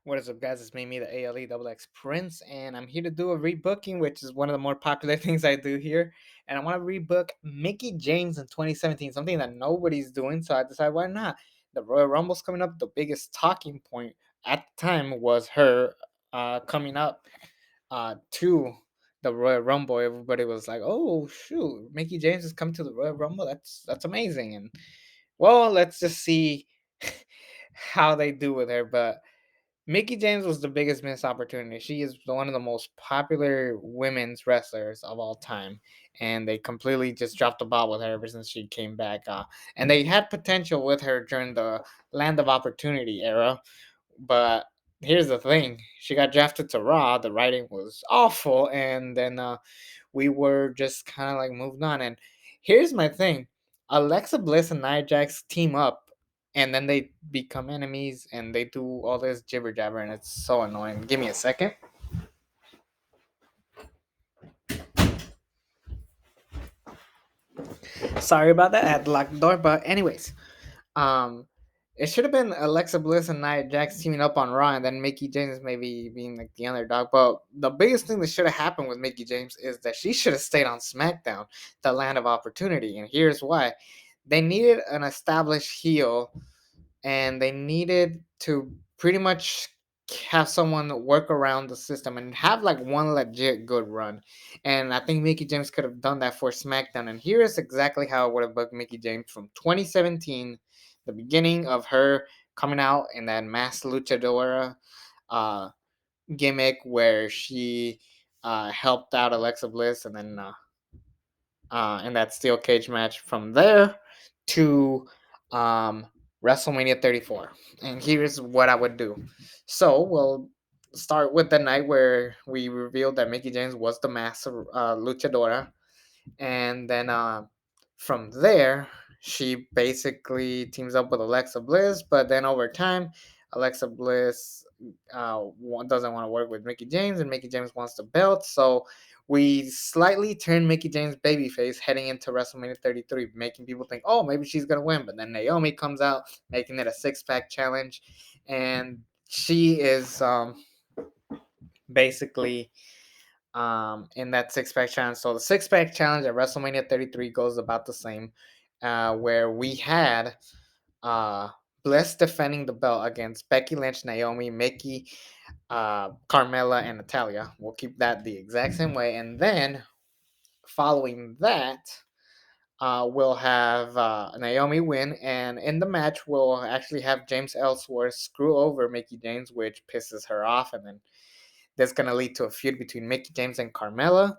What is up, guys? It's me, the ALE Double X Prince, and I'm here to do a rebooking, which is one of the more popular things I do here. And I want to rebook Mickie James in 2017, something that nobody's doing. So I decided, why not? The Royal Rumble's coming up. The biggest talking point at the time was her coming up to the Royal Rumble. Everybody was like, "Oh shoot, Mickie James is coming to the Royal Rumble. That's amazing." And well, let's just see how they do with her, but. Mickie James was the biggest missed opportunity. She is one of the most popular women's wrestlers of all time, and they completely just dropped the ball with her ever since she came back. And they had potential with her during the Land of Opportunity era, but here's the thing: she got drafted to Raw. The writing was awful, and then we were just kind of like moved on. And here's my thing: Alexa Bliss and Nia Jax team up, and then they become enemies, and they do all this jibber jabber, and it's so annoying. Give me a second. Sorry about that. I had to lock the door, but anyways, um. It should have been Alexa Bliss and Nia Jax teaming up on Raw, and then Mickie James maybe being like the underdog. But the biggest thing that should have happened with Mickie James is that she should have stayed on SmackDown, the land of opportunity. And here's why: they needed an established heel, and they needed to pretty much have someone work around the system and have like one legit good run. And I think Mickie James could have done that for SmackDown. And here is exactly how I would have booked Mickie James from 2017, the beginning of her coming out in that mass luchadora uh, gimmick where she helped out Alexa Bliss, and then in that steel cage match. From there to um, WrestleMania 34. And here's what I would do. So we'll start with the night where we revealed that Mickie James was the master luchadora. And then from there, she basically teams up with Alexa Bliss. But then over time, Alexa Bliss doesn't want to work with Mickie James, and Mickie James wants the belt. So we slightly turn Mickie James babyface heading into WrestleMania 33, making people think, oh, maybe she's gonna win. But then Naomi comes out, making it a six-pack challenge, and she is basically in that six-pack challenge. So the six-pack challenge at WrestleMania 33 goes about the same, where we had uh, Bliss defending the belt against Becky Lynch, Naomi, Mickie, Carmella, and Natalia. We'll keep that the exact same way. And then following that, we'll have Naomi win. And in the match, we'll actually have James Ellsworth screw over Mickie James, which pisses her off. And then that's going to lead to a feud between Mickie James and Carmella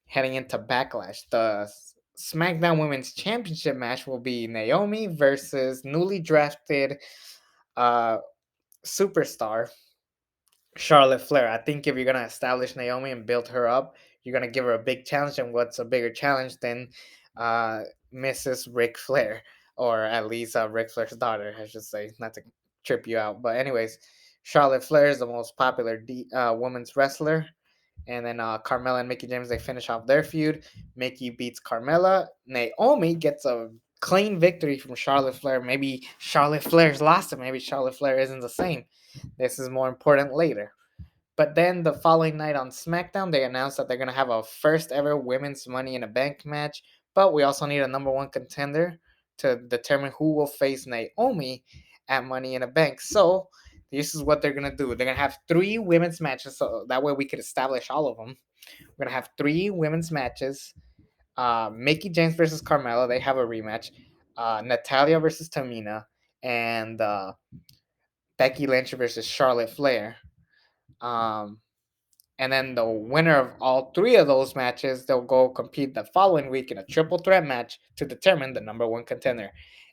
heading into Backlash. The SmackDown Women's Championship match will be Naomi versus newly drafted uh, superstar Charlotte Flair. I think if you're gonna establish Naomi and build her up, you're gonna give her a big challenge. And what's a bigger challenge than uh, Mrs. Ric Flair, or at least Ric Flair's daughter, I should say, not to trip you out. But anyways, Charlotte Flair is the most popular women's wrestler. And then Carmella and Mickie James, they finish off their feud. Mickie beats Carmella. Naomi gets a clean victory from Charlotte Flair. Maybe Charlotte Flair's lost it. Maybe Charlotte Flair isn't the same. This is more important later. But then the following night on SmackDown, they announced that they're going to have a first ever women's Money in a Bank match. But we also need a number one contender to determine who will face Naomi at Money in a Bank. So this is what they're going to do. They're going to have three women's matches. So that way we could establish all of them. We're going to have three women's matches. Mickie James versus Carmella. They have a rematch. Natalia versus Tamina. And Becky Lynch versus Charlotte Flair. Um, and then the winner of all three of those matches, they'll go compete the following week in a triple threat match to determine the number one contender.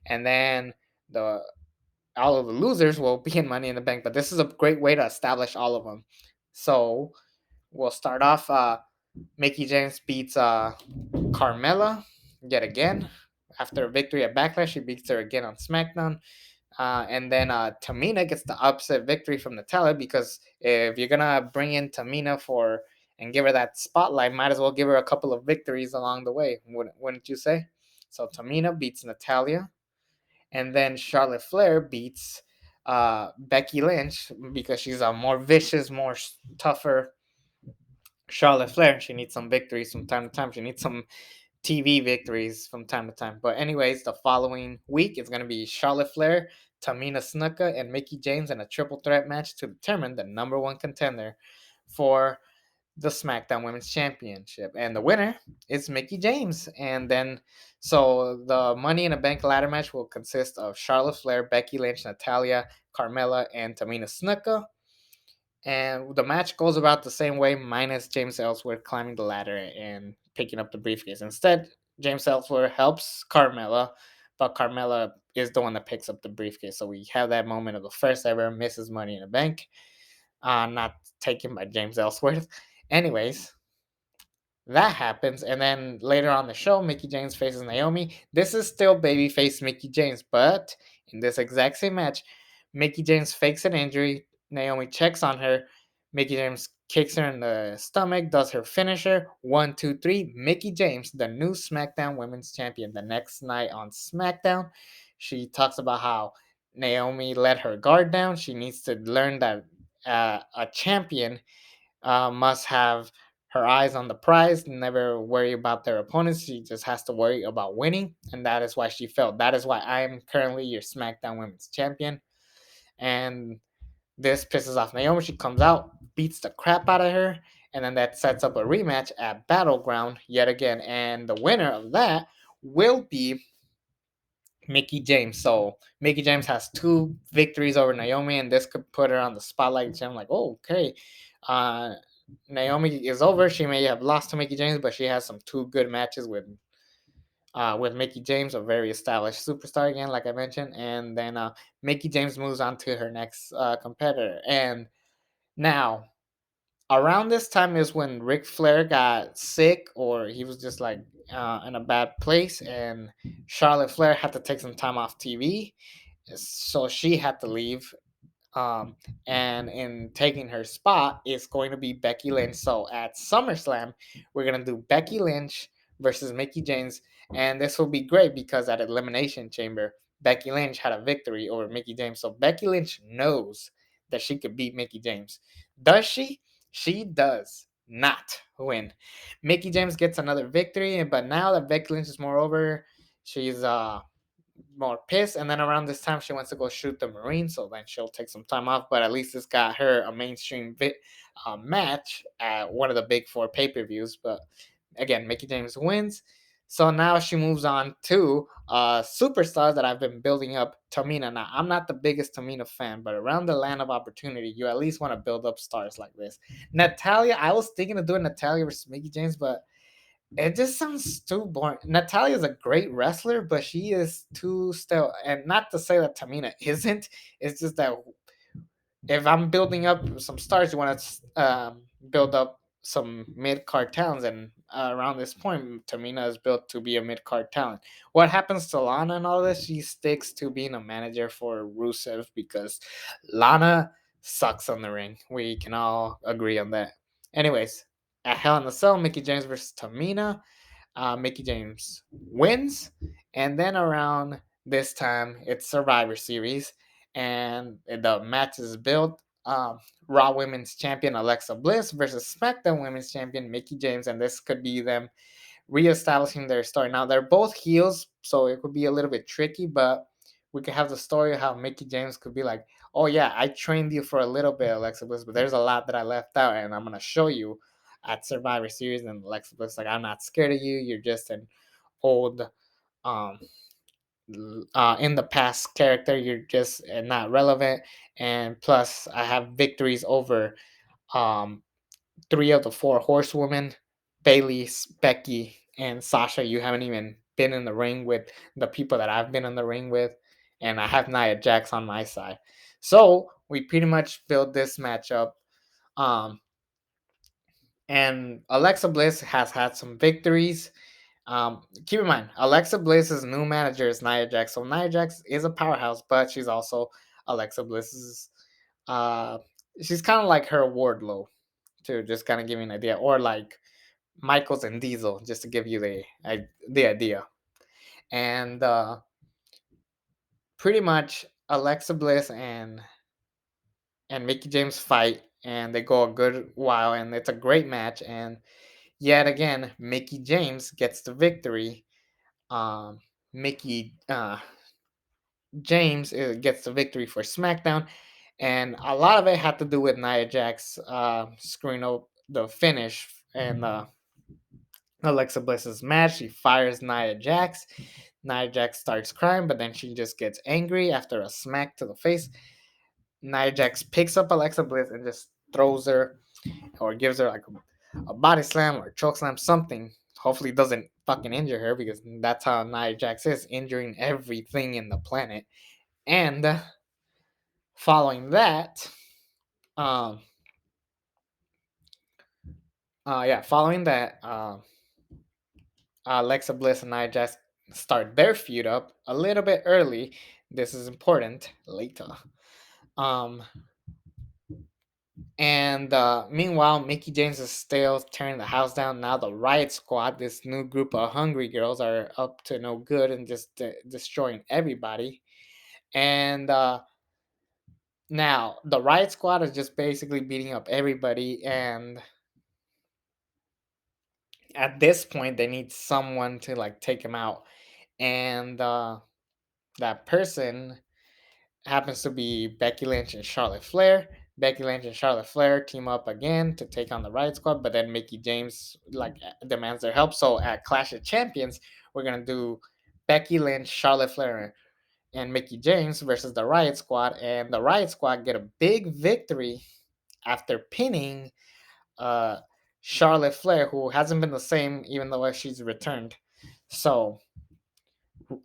And then the all of the losers will be in Money in the Bank. But this is a great way to establish all of them. So we'll start off. Mickie James beats Carmella yet again. After a victory at Backlash, she beats her again on SmackDown. And then Tamina gets the upset victory from Natalia, because if you're gonna bring in Tamina for and give her that spotlight, might as well give her a couple of victories along the way, wouldn't you say? So Tamina beats Natalia, and then Charlotte Flair beats Becky Lynch because she's a more vicious, more tougher Charlotte Flair. She needs some victories from time to time. She needs some TV victories from time to time. But anyways, the following week it's gonna be Charlotte Flair, Tamina Snuka, and Mickie James in a triple threat match to determine the number one contender for the SmackDown Women's Championship. And the winner is Mickie James. And then so the Money in the Bank ladder match will consist of Charlotte Flair, Becky Lynch, Natalia, Carmella, and Tamina Snuka. And the match goes about the same way, minus James Ellsworth climbing the ladder and picking up the briefcase. Instead, James Ellsworth helps Carmella, but Carmella is the one that picks up the briefcase. So we have that moment of the first ever Mrs. Money in the Bank, not taken by James Ellsworth. Anyways, that happens, and then later on the show, Mickie James faces Naomi. This is still babyface Mickie James, but in this exact same match, Mickie James fakes an injury. Naomi checks on her. Mickie James kicks her in the stomach, does her finisher. 1, 2, 3. Mickie James, the new SmackDown Women's Champion. The next night on SmackDown, she talks about how Naomi let her guard down. She needs to learn that a champion must have her eyes on the prize, never worry about their opponents. She just has to worry about winning. And that is why she felt. That is why I am currently your SmackDown Women's Champion. And this pisses off Naomi. She comes out, beats the crap out of her. And then that sets up a rematch at Battleground yet again. And the winner of that will be Mickie James. So Mickie James has two victories over Naomi, and this could put her on the spotlight. So I'm like, oh, okay. Uh, Naomi is over. She may have lost to Mickie James, but she has some two good matches with Mickie James, a very established superstar again, like I mentioned. And then Mickie James moves on to her next competitor. And now around this time is when Ric Flair got sick, or he was just like in a bad place, and Charlotte Flair had to take some time off TV, so she had to leave. Um, and in taking her spot is going to be Becky Lynch. So at SummerSlam, we're gonna do Becky Lynch versus Mickie James, and this will be great because at Elimination Chamber, Becky Lynch had a victory over Mickie James. So Becky Lynch knows that she could beat Mickie James. Does she? She does not win. Mickie James gets another victory, but now that Becky Lynch is more over, she's more pissed. And then around this time, she wants to go shoot the Marine, so then she'll take some time off. But at least this got her a mainstream match at one of the big four pay-per-views. But again, Mickie James wins. So now she moves on to superstars that I've been building up. Tamina. Now I'm not the biggest Tamina fan, but around the land of opportunity, you at least want to build up stars like this. Natalia, I was thinking of doing Natalia versus Mickie James, but it just sounds too boring. Natalia is a great wrestler, but she is too still. And not to say that Tamina isn't. It's just that if I'm building up some stars, you want to build up some mid card talents. And around this point, Tamina is built to be a mid card talent. What happens to Lana and all this? She sticks to being a manager for Rusev because Lana sucks on the ring. We can all agree on that. Anyways, at Hell in a Cell, Mickie James versus Tamina. Mickie James wins, and then around this time, it's Survivor Series, and the match is built. Raw Women's Champion Alexa Bliss versus SmackDown Women's Champion Mickie James, and this could be them reestablishing their story. Now they're both heels, so it could be a little bit tricky, but we could have the story of how Mickie James could be like, "Oh yeah, I trained you for a little bit, Alexa Bliss, but there's a lot that I left out, and I'm gonna show you at Survivor Series." And Alexa Bliss like, "I'm not scared of you. You're just an old, um, in the past character. You're just not relevant. And plus, I have victories over um three of the four horsewomen, Bailey, Becky, and Sasha. You haven't even been in the ring with the people that I've been in the ring with, and I have Nia Jax on my side." So we pretty much build this matchup. Um, and Alexa Bliss has had some victories. Keep in mind, Alexa Bliss's new manager is Nia Jax. So Nia Jax is a powerhouse, but she's also Alexa Bliss's. Uh, she's kind of like her Wardlow, to just kind of give you an idea, or like Michaels and Diesel, just to give you the idea. And pretty much Alexa Bliss and Mickie James fight, and they go a good while, and it's a great match. And yet again, Mickie James gets the victory. Mickie James gets the victory for SmackDown, and a lot of it had to do with Nia Jax screwing up the finish and Alexa Bliss's match. She fires Nia Jax. Nia Jax starts crying, but then she just gets angry after a smack to the face. Nia Jax picks up Alexa Bliss and just throws her or gives her like a body slam or a choke slam, something. Hopefully, doesn't fucking injure her because that's how Nia Jax is, injuring everything in the planet. And following that, um, following that, Alexa Bliss and Nia Jax start their feud up a little bit early. This is important later. Um, and meanwhile, Mickie James is still tearing the house down. Now the Riot Squad, this new group of hungry girls, are up to no good and just destroying everybody. And now the Riot Squad is just basically beating up everybody. And at this point, they need someone to like take them out. And that person happens to be Becky Lynch and Charlotte Flair. Becky Lynch and Charlotte Flair team up again to take on the Riot Squad, but then Mickie James like demands their help. So at Clash of Champions, we're gonna do Becky Lynch, Charlotte Flair, and Mickie James versus the Riot Squad, and the Riot Squad get a big victory after pinning uh, Charlotte Flair, who hasn't been the same even though she's returned. So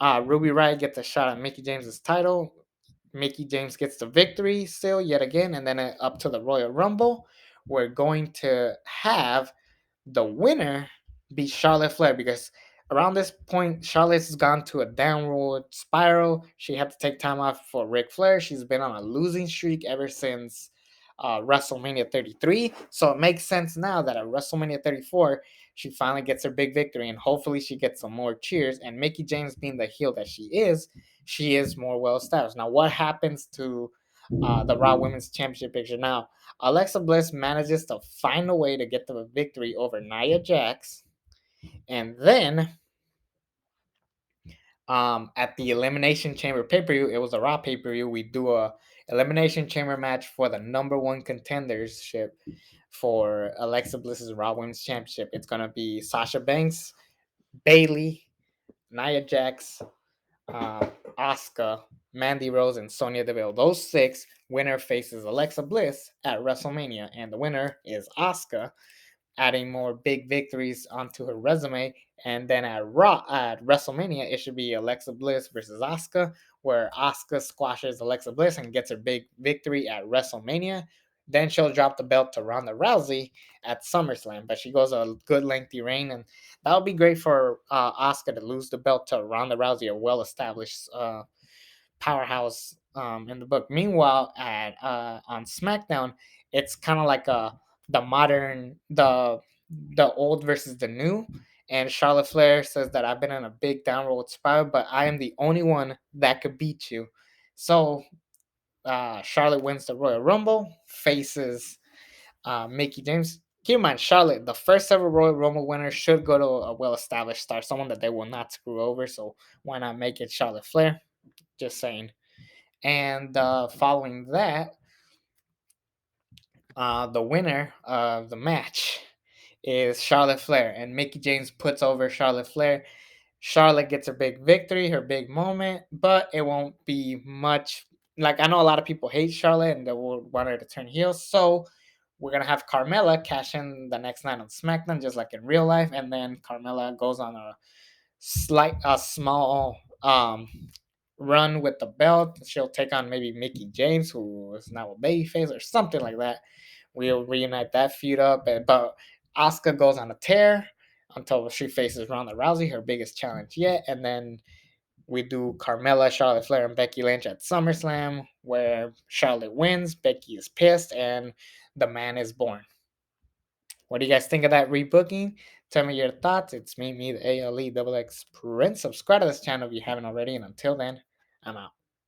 Ruby Riot gets a shot at Mickie James's title. Mickie James gets the victory still yet again, and then up to the Royal Rumble. We're going to have the winner be Charlotte Flair because around this point, Charlotte's gone to a downward spiral. She had to take time off for Ric Flair. She's been on a losing streak ever since WrestleMania 33. So it makes sense now that at WrestleMania 34, she finally gets her big victory and hopefully she gets some more cheers. And Mickie James, being the heel that she is more well established. Now, what happens to the Raw Women's Championship picture? Now, Alexa Bliss manages to find a way to get the victory over Nia Jax. And then at the Elimination Chamber pay-per-view, it was a Raw pay-per-view, we do a Elimination Chamber match for the number one contendership for Alexa Bliss's Raw Women's Championship. It's going to be Sasha Banks, Bayley, Nia Jax, Asuka, Mandy Rose, and Sonya Deville. Those six, winner faces Alexa Bliss at WrestleMania, and the winner is Asuka, adding more big victories onto her resume. And then at WrestleMania, it should be Alexa Bliss versus Asuka, where Asuka squashes Alexa Bliss and gets her big victory at WrestleMania. Then she'll drop the belt to Ronda Rousey at SummerSlam, but she goes a good lengthy reign, and that would be great for Asuka to lose the belt to Ronda Rousey, a well-established powerhouse in the book. Meanwhile, at on SmackDown, it's kind of like the modern the old versus the new. And Charlotte Flair says that I've been in a big downward spiral, but I am the only one that could beat you. So Charlotte wins the Royal Rumble, faces Mickie James. Keep in mind, Charlotte, the first ever Royal Rumble winner, should go to a well-established star, someone that they will not screw over. So why not make it Charlotte Flair? Just saying. And following that, the winner of the match is Charlotte Flair, and Mickie James puts over Charlotte Flair. Charlotte gets her big victory, her big moment, but it won't be much. Like, I know a lot of people hate Charlotte and they will want her to turn heel, so we're gonna have Carmella cash in the next night on SmackDown, just like in real life, and then Carmella goes on a small run with the belt. She'll take on maybe Mickie James, who is now a babyface or something like that. We'll reunite that feud up, but Asuka goes on a tear until she faces Ronda Rousey, her biggest challenge yet, and then we do Carmella, Charlotte Flair, and Becky Lynch at SummerSlam, where Charlotte wins, Becky is pissed, and the man is born. What do you guys think of that rebooking? Tell me your thoughts. It's me, the ALE X Prince. Subscribe to this channel if you haven't already, and until then, I'm out.